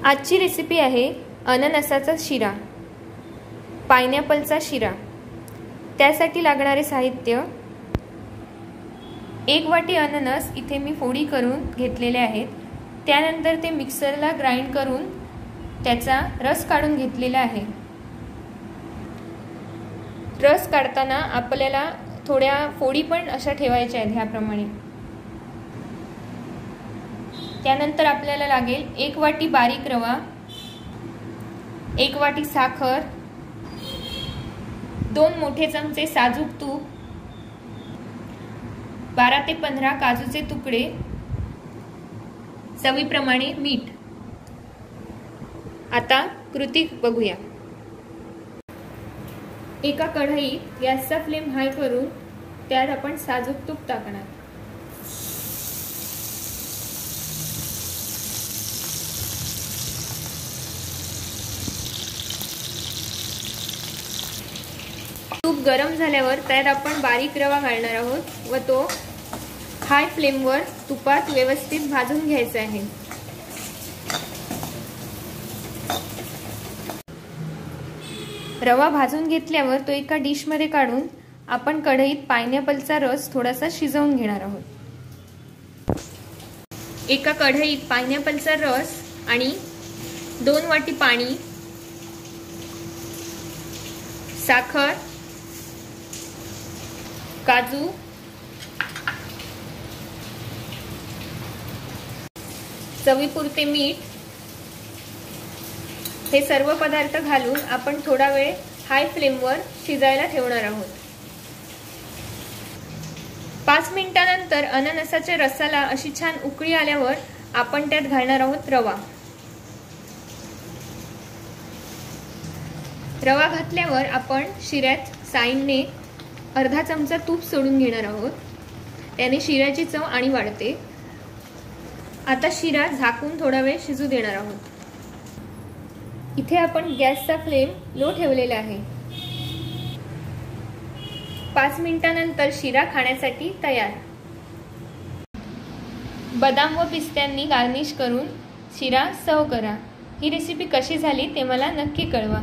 आजची रेसिपी आहे अननसाचा शिरा, पायनॅपलचा शिरा। त्यासाठी लागणारे साहित्य: 1 वाटी अननस इथे मी फोडी करून घेतलेले आहेत। त्यानंतर ते मिक्सरला ग्राइंड करून त्याचा रस काढून घेतलेला आहे। रस काढताना आपल्याला थोड्या फोडी पण अशा ठेवायच्या आहेत ह्याप्रमाणे। त्यानंतर आपल्याला लागेल 1 वाटी बारीक रवा, 1 वाटी साखर, 2 मोठे चमचे साजूक तूप, 12 ते 15 काजूचे तुकडे, चवीप्रमाणे मीठ। आता कृती बघूया। एका कढईत गॅसचा फ्लेम हाय करून त्यात आपण साजूक तूप टाकणार। तूप गरम झाल्यावर त्यात आपण बारीक रवा घालणार आहोत व तो हाय फ्लेमवर तुपात व्यवस्थित भाजून घ्यायचा आहे। रवा भाजून घेतल्यावर तो एका डिश मध्ये काढून आपण कढईत पायनॅपलचा रस थोडासा शिजवून घेणार आहोत। एका कढईत पायनॅपलचा रस आणि 2 वाटी पाणी, साखर, काजू, चवीपुरते मीठ हे सर्व पदार्थ घालून आपण थोडा वेळ हाय फ्लेमवर शिजायला ठेवणार आहोत। 5 मिनिटांनंतर अननसाच्या रसाला अशी छान उकळी आल्यावर आपण त्यात घालणार आहोत रवा। रवा घातल्यावर आपण शिऱ्यात साईडने अर्धा चमचा तूप सोडून घेणार आहोत। त्याने शिऱ्याची चव आणि वाढते। आता शिरा झाकून थोडा वेळ शिजू देणार आहोत। इथे आपण गॅसचा फ्लेम लो ठेवलेला आहे। 5 मिनिटांनंतर शिरा खाण्यासाठी तयार। बदाम व पिस्त्यांनी गार्निश करून शिरा सर्व करा। ही रेसिपी कशी झाली ते मला नक्की कळवा।